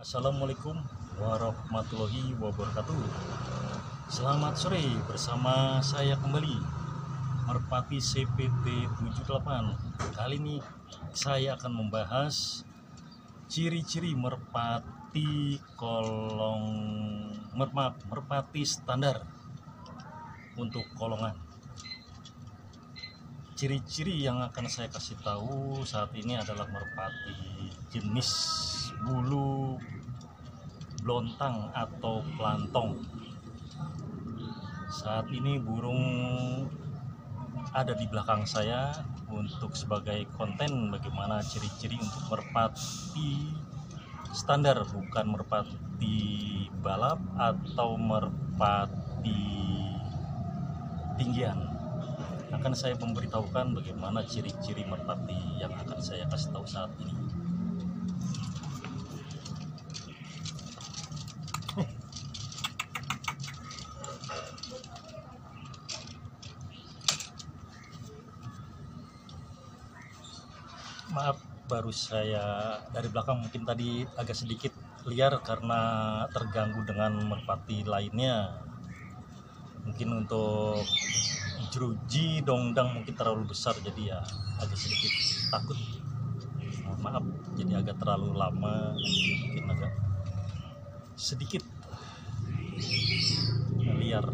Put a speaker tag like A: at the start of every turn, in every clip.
A: Assalamualaikum warahmatullahi wabarakatuh. Selamat sore, bersama saya kembali Merpati CPT 78. Kali ini saya akan membahas ciri-ciri merpati merpati standar untuk kolongan. Ciri-ciri yang akan saya kasih tahu saat ini adalah merpati jenis bulu blontang atau plantong. Saat ini burung ada di belakang saya untuk sebagai konten bagaimana ciri-ciri untuk merpati standar, bukan merpati balap atau merpati tinggian. Akan saya memberitahukan bagaimana ciri-ciri merpati yang akan saya kasih tahu saat ini. Maaf, baru saya dari belakang mungkin tadi agak sedikit liar karena terganggu dengan merpati lainnya. Mungkin untuk jeruji dongdang mungkin terlalu besar, jadi ya agak sedikit takut. Maaf, jadi agak terlalu lama, mungkin agak sedikit liar.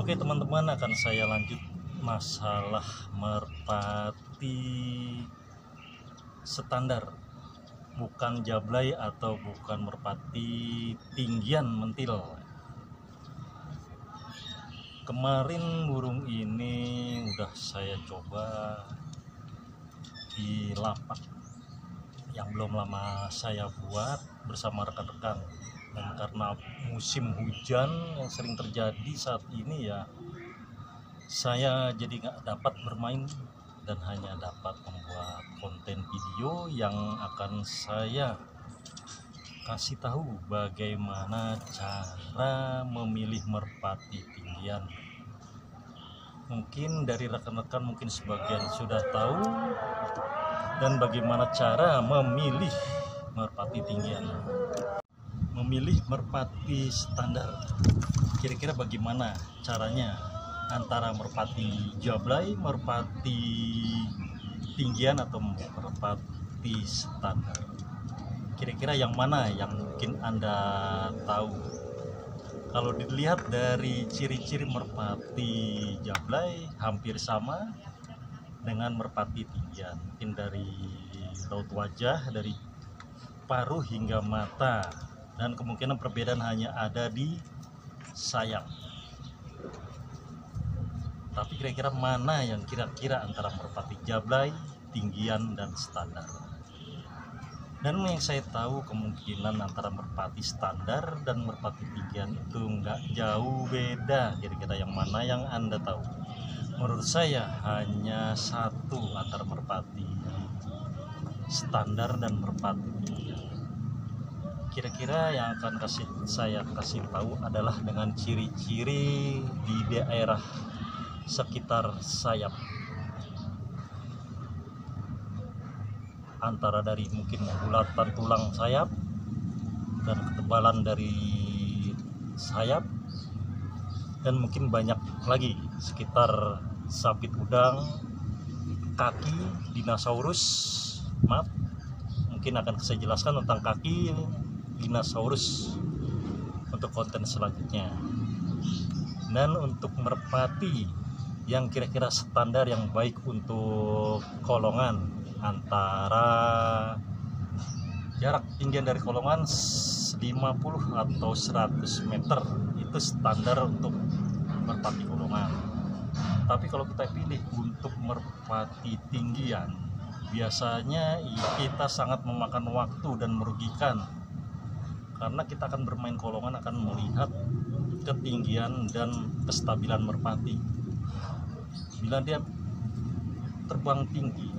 A: Oke teman-teman, akan saya lanjut masalah merpati standar, bukan jablay atau bukan merpati tinggian mentil. Kemarin burung ini udah saya coba di lapak yang belum lama saya buat bersama rekan-rekan, dan karena musim hujan yang sering terjadi saat ini ya saya jadi nggak dapat bermain dan hanya dapat membuat konten video yang akan saya kasih tahu bagaimana cara memilih merpati tinggian. Mungkin dari rekan-rekan mungkin sebagian sudah tahu dan bagaimana cara memilih merpati tinggian. Memilih merpati standar, kira-kira bagaimana caranya antara merpati jablay, merpati tinggian atau merpati standar? Kira-kira yang mana yang mungkin Anda tahu? Kalau dilihat dari ciri-ciri merpati jablay hampir sama dengan merpati tinggian. Mungkin dari raut wajah, dari paruh hingga mata, dan kemungkinan perbedaan hanya ada di sayap. Tapi kira-kira mana yang kira-kira antara merpati jablay, tinggian, dan standar? Dan yang saya tahu kemungkinan antara merpati standar dan merpati tinggian itu nggak jauh beda. Kira-kira yang mana yang Anda tahu? Menurut saya hanya satu antara merpati standar dan merpati tinggian. Kira-kira yang akan saya kasih tahu adalah dengan ciri-ciri di daerah sekitar sayap, antara dari mungkin bulatan tulang sayap dan ketebalan dari sayap, dan mungkin banyak lagi sekitar sabit udang, kaki dinosaurus. Maaf, mungkin akan saya jelaskan tentang kaki dinosaurus untuk konten selanjutnya. Dan untuk merpati yang kira-kira standar yang baik untuk kolongan, antara jarak tinggian dari kolongan 50 atau 100 meter, itu standar untuk merpati kolongan. Tapi kalau kita pilih untuk merpati tinggian, biasanya kita sangat memakan waktu dan merugikan, karena kita akan bermain kolongan akan melihat ketinggian dan kestabilan merpati. Bila dia terbang tinggi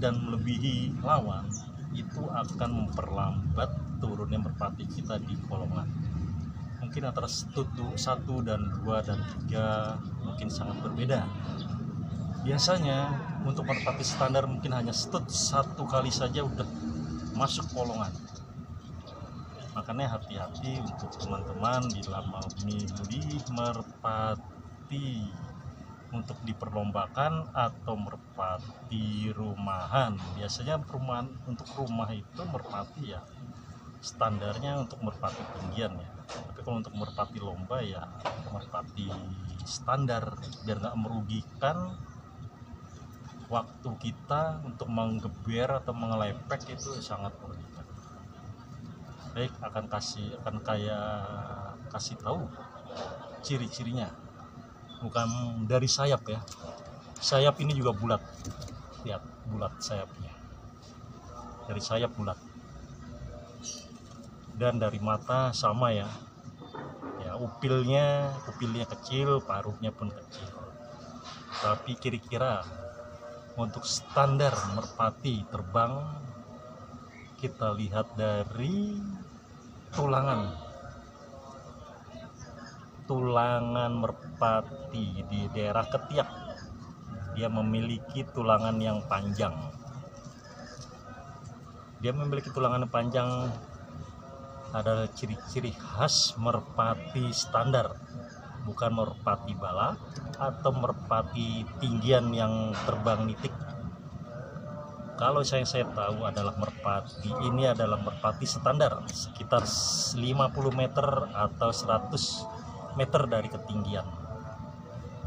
A: dan melebihi lawan, itu akan memperlambat turunnya merpati kita di kolongan. Mungkin antara 1 dan 2 dan 3 mungkin sangat berbeda. Biasanya untuk merpati standar mungkin hanya stud 1 kali saja udah masuk kolongan. Makanya hati-hati untuk teman-teman bila mau milih merpati untuk diperlombakan atau merpati rumahan. Biasanya perumahan untuk rumah itu merpati ya standarnya untuk merpati tinggian ya. Tapi kalau untuk merpati lomba ya merpati standar, biar nggak merugikan waktu kita untuk menggeber atau mengelepek, itu sangat merugikan. Baik, akan kasih tahu ciri-cirinya. Bukan dari sayap ya, sayap ini juga bulat, lihat bulat sayapnya, dari sayap bulat, dan dari mata sama ya, upilnya kecil, paruhnya pun kecil. Tapi kira-kira untuk standar merpati terbang, kita lihat dari tulangan merpati di daerah ketiak. Dia memiliki tulangan yang panjang. Adalah ciri-ciri khas merpati standar, bukan merpati bala atau merpati tinggian yang terbang nitik. Kalau saya tahu adalah merpati ini adalah merpati standar, sekitar 50 meter atau 100 meter dari ketinggian.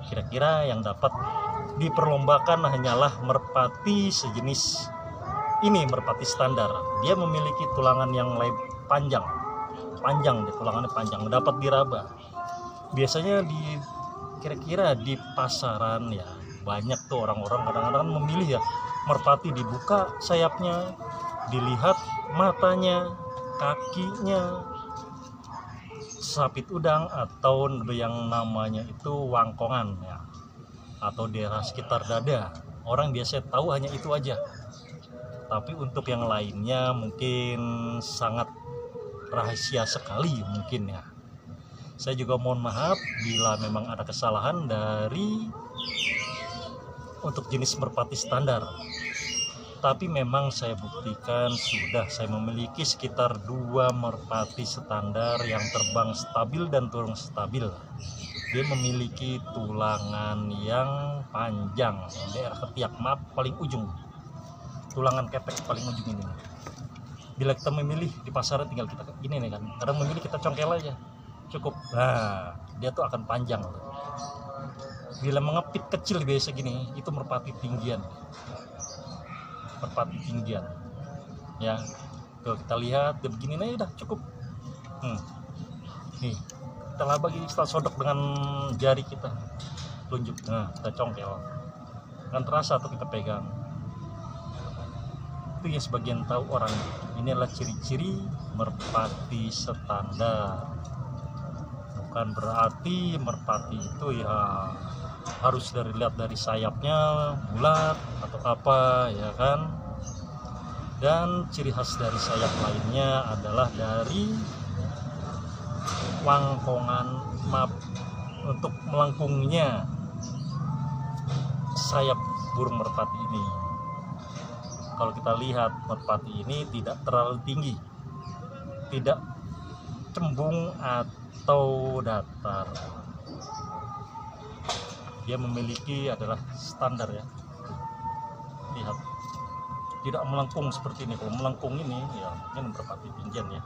A: Kira-kira yang dapat diperlombakan hanyalah merpati sejenis ini, merpati standar. Dia memiliki tulangan yang panjang, tulangannya panjang, dapat diraba. Biasanya kira-kira di pasaran ya banyak tuh orang-orang kadang-kadang memilih ya merpati dibuka sayapnya, dilihat matanya, kakinya, sapit udang atau yang namanya itu wangkongan ya, atau daerah sekitar dada. Orang biasa tahu hanya itu aja. Tapi untuk yang lainnya mungkin sangat rahasia sekali mungkin ya. Saya juga mohon maaf bila memang ada kesalahan dari untuk jenis merpati standar. Tapi memang saya buktikan saya memiliki sekitar 2 merpati standar yang terbang stabil dan turun stabil. Dia memiliki tulangan yang panjang, daerah ketiak, paling ujung, tulangan ketek paling ujung ini. Bila kita memilih di pasaran tinggal kita ini nih kan, kadang memilih kita congkel aja cukup. Nah, dia tuh akan panjang. Bila mengepit kecil biasa gini, itu merpati tinggian ya. Kalau kita lihat dia begini nih udah cukup. Nih kita laba gini, kita sodok dengan jari kita tunjuk, nah kita congkel kan terasa atau kita pegang. Itu yang sebagian tahu orang. Ini adalah ciri-ciri merpati standar. Bukan berarti merpati itu ya harus dilihat dari sayapnya bulat atau apa ya kan. Dan ciri khas dari sayap lainnya adalah dari wangkongan untuk melengkungnya sayap burung merpati ini. Kalau kita lihat merpati ini tidak terlalu tinggi, tidak cembung atau datar. Dia memiliki adalah standar ya. Lihat, tidak melengkung seperti ini. Kalau melengkung ini ya mungkin merpati tinggian ya,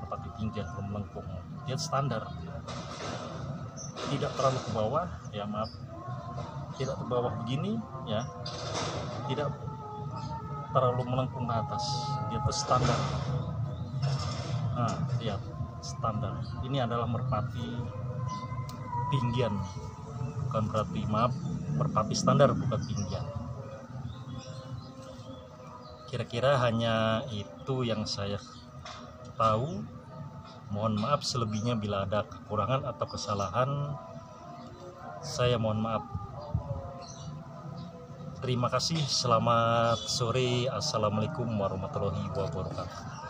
A: merpati tinggian. Kalau melengkung dia standar, tidak terlalu ke bawah ya, tidak ke bawah begini ya, tidak terlalu melengkung ke atas. Dia itu standar. Nah, lihat standar. Ini adalah merpati tinggian, bukan berarti merpati standar, bukan tinggian. Kira-kira hanya itu yang saya tahu. Mohon maaf selebihnya bila ada kekurangan atau kesalahan, saya mohon maaf. Terima kasih. Selamat sore. Assalamualaikum warahmatullahi wabarakatuh.